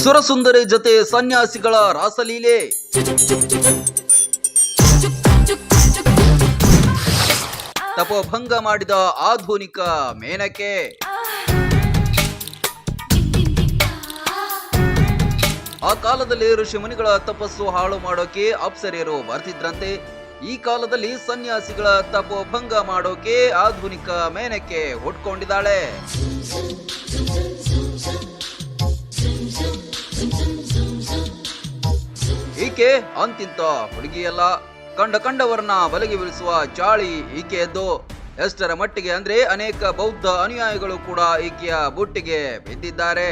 ಸುರಸುಂದರಿ ಜೊತೆ ಸನ್ಯಾಸಿಗಳ ರಾಸಲೀಲೆ. ತಪೋಭಂಗ ಮಾಡಿದ ಆಧುನಿಕ ಮೇನಕೆ. ಆ ಕಾಲದಲ್ಲಿ ಋಷಿಮುನಿಗಳ ತಪಸ್ಸು ಹಾಳು ಮಾಡೋಕೆ ಅಪ್ಸರೆಯರು ಬರ್ತಿದ್ರಂತೆ. ಈ ಕಾಲದಲ್ಲಿ ಸನ್ಯಾಸಿಗಳ ತಪೋಭಂಗ ಮಾಡೋಕೆ ಆಧುನಿಕ ಮೇನಕೆ ಹುಟ್ಕೊಂಡಿದ್ದಾಳೆ. ಈಕೆ ಅಂತಿಂತ ಹುಡುಗಿಯಲ್ಲ, ಕಂಡವರನ್ನ ಬಲೆಗೆ ಬೀಳಿಸುವ ಚಾಳಿ ಈಕೆಯದ್ದು. ಎಷ್ಟರ ಮಟ್ಟಿಗೆ ಅಂದ್ರೆ ಅನೇಕ ಬೌದ್ಧ ಅನುಯಾಯಿಗಳು ಕೂಡ ಈಕೆಯ ಬುಟ್ಟಿಗೆ ಬಿದ್ದಿದ್ದಾರೆ.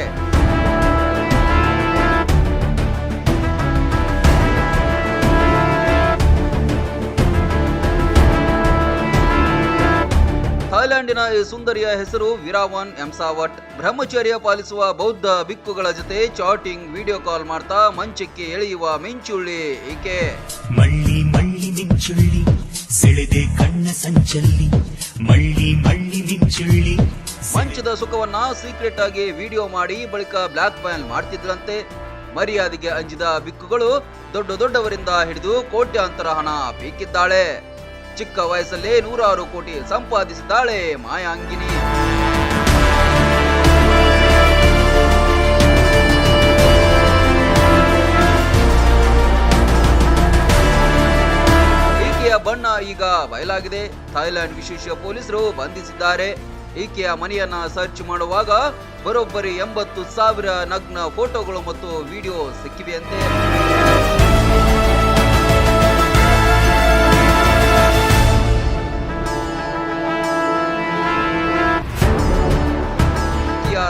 ಥೈಲ್ಯಾಂಡಿನ ಈ ಸುಂದರಿಯ ಹೆಸರು ವಿರಾವನ್ ಎಂಸಾವಟ್. ಬ್ರಹ್ಮಚರ್ಯ ಪಾಲಿಸುವ ಬೌದ್ಧ ಬಿಕ್ಕುಗಳ ಜೊತೆ ಚಾಟಿಂಗ್, ವಿಡಿಯೋ ಕಾಲ್ ಮಾಡ್ತಾ ಮಂಚಕ್ಕೆ ಎಳೆಯುವ ಮಿಂಚುಳ್ಳಿ ಈಕೆ. ಮಳ್ಳಿ ಮಳ್ಳಿ ಮಿಂಚುಳ್ಳಿ ಸೆಳೆದೆ ಕಣ್ಣ ಸಂಚಲ್ಲಿ, ಮಳ್ಳಿ ಮಳ್ಳಿ ಮಿಂಚುಳ್ಳಿ. ಮಂಚದ ಸುಖವನ್ನ ಸೀಕ್ರೆಟ್ ಆಗಿ ವಿಡಿಯೋ ಮಾಡಿ ಬಳಿಕ ಬ್ಲಾಕ್ ಮೇಲ್ ಮಾಡ್ತಿದ್ರಂತೆ. ಮರ್ಯಾದೆಗೆ ಅಂಜಿದ ಬಿಕ್ಕುಗಳು ದೊಡ್ಡವರಿಂದ ಹಿಡಿದು ಕೋಟ್ಯಾಂತರ ಹಣ ಪೀಕಿದ್ದಾಳೆ. ಚಿಕ್ಕ ವಯಸ್ಸಲ್ಲೇ 100 ಕೋಟಿ ಸಂಪಾದಿಸಿದ್ದಾಳೆ ಮಾಯಾಂಗಿನಿ. ಈಕೆಯ ಬಣ್ಣ ಈಗ ಬಯಲಾಗಿದೆ. ಥೈಲ್ಯಾಂಡ್ ವಿಶೇಷ ಪೊಲೀಸರು ಬಂಧಿಸಿದ್ದಾರೆ. ಈಕೆಯ ಮನೆಯನ್ನ ಸರ್ಚ್ ಮಾಡುವಾಗ ಬರೋಬ್ಬರಿ 80,000 ನಗ್ನ ಫೋಟೋಗಳು ಮತ್ತು ವಿಡಿಯೋ ಸಿಕ್ಕಿವೆಯಂತೆ.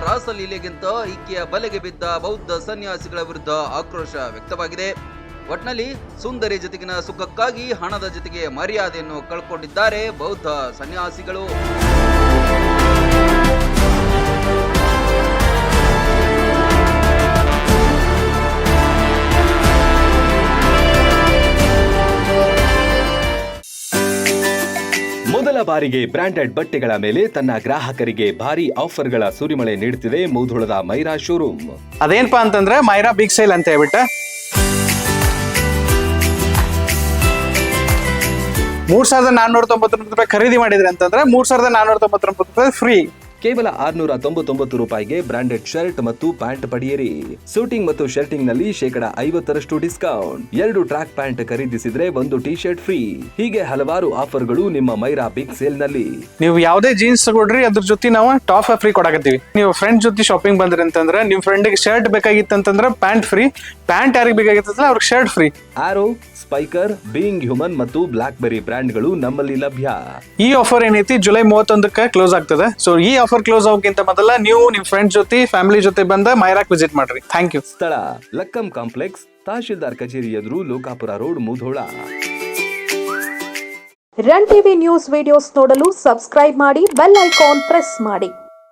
ರಾಸಲೀಲೆಗಿಂತ ಈಕೆಯ ಬಲೆಗೆ ಬಿದ್ದ ಬೌದ್ಧ ಸನ್ಯಾಸಿಗಳ ವಿರುದ್ಧ ಆಕ್ರೋಶ ವ್ಯಕ್ತವಾಗಿದೆ. ಒಟ್ನಲ್ಲಿ ಸುಂದರಿ ಜೊತೆಗಿನ ಸುಖಕ್ಕಾಗಿ ಹಣದ ಜೊತೆಗೆ ಮರ್ಯಾದೆಯನ್ನು ಕಳ್ಕೊಂಡಿದ್ದಾರೆ ಬೌದ್ಧ ಸನ್ಯಾಸಿಗಳು. ಮೊದಲ ಬಾರಿಗೆ ಬ್ರಾಂಡೆಡ್ ಬಟ್ಟೆಗಳ ಮೇಲೆ ತನ್ನ ಗ್ರಾಹಕರಿಗೆ ಭಾರಿ ಆಫರ್ಗಳ ಸುರಿಮಳೆ ನೀಡುತ್ತಿದೆ ಮುಧೋಳದ ಮೈರಾ ಶೋರೂಮ್. ಅದೇನಪ್ಪಾ ಅಂತಂದ್ರೆ ಮೈರಾ ಬಿಗ್ ಸೇಲ್ ಅಂತ ಹೇಳ್ಬಿಟ್ಟು 3,499 ರೂಪಾಯಿ ಖರೀದಿ ಮಾಡಿದ್ರಿ ಅಂತಂದ್ರೆ 3,499 ರೂಪಾಯಿ ಫ್ರೀ. ಕೇವಲ 699 ರೂಪಾಯಿಗೆ ಬ್ರಾಂಡೆಡ್ ಶರ್ಟ್ ಮತ್ತು ಪ್ಯಾಂಟ್ ಪಡೆಯಿರಿ. ಸೂಟಿಂಗ್ ಮತ್ತು ಶರ್ಟಿಂಗ್ ನಲ್ಲಿ 50% ಡಿಸ್ಕೌಂಟ್. 2 ಟ್ರ್ಯಾಕ್ ಪ್ಯಾಂಟ್ ಖರೀದಿಸಿದ್ರೆ 1 ಟಿ ಶರ್ಟ್ ಫ್ರೀ. ಹೀಗೆ ಹಲವಾರು ಆಫರ್ಗಳು ನಿಮ್ಮ ಮೈರಾ ಬಿಗ್ ಸೇಲ್ ನಲ್ಲಿ. ನೀವು ಯಾವುದೇ ಜೀನ್ಸ್ ತಗೊಳ್ರಿ, ಅದ್ರ ಜೊತೆ ನಾವು ಟಾಪ್ ಫ್ರೀ ಕೊಡಕತ್ತೀವಿ. ನೀವು ಫ್ರೆಂಡ್ ಜೊತೆ ಶಾಪಿಂಗ್ ಬಂದ್ರಿ ಅಂತಂದ್ರೆ ನಿಮ್ ಫ್ರೆಂಡ್ಗೆ ಶರ್ಟ್ ಬೇಕಾಗಿತ್ತಂತಂದ್ರೆ ಪ್ಯಾಂಟ್ ಫ್ರೀ. ಪ್ಯಾಂಟ್ ಯಾರಿಗೆ ಬೇಕಾಗಿತ್ತಂದ್ರೆ ಅವ್ರಿಗೆ shirt free. Arrow, Spykar, Being Human ಮತ್ತು ಬ್ಲಾಕ್ ಬೆರಿ ಬ್ರ್ಯಾಂಡ್ಗಳು ನಮ್ಮಲ್ಲಿ ಲಭ್ಯ. ಈ ಆಫರ್ ಏನೈತಿ ಜುಲೈ 31ಕ್ಕೆ ಕ್ಲೋಸ್ ಆಗ್ತದೆ. ಸೊ ಈ ಆಫರ್ ಕ್ಲೋಸ್ ಆಗೋಕ್ಕಿಂತ ಮೊದಲ ನೀವು ನಿಮ್ ಫ್ರೆಂಡ್ ಜೊತೆ ಫ್ಯಾಮಿಲಿ ಜೊತೆ ಬಂದ ಮೈರಾಕ್ ವಿಸಿಟ್ ಮಾಡ್ರಿ. Thank you. ಸ್ಥಳ ಲಕ್ಕಂ ಕಾಂಪ್ಲೆಕ್ಸ್, ತಹಶೀಲ್ದಾರ್ ಕಚೇರಿ ಎದುರು, Lokapur road, Mudhol. Run TV news videos ನೋಡಲು ಸಬ್ಸ್ಕ್ರೈಬ್ ಮಾಡಿ, ಬೆಲ್ ಐಕಾನ್ ಪ್ರೆಸ್ ಮಾಡಿ.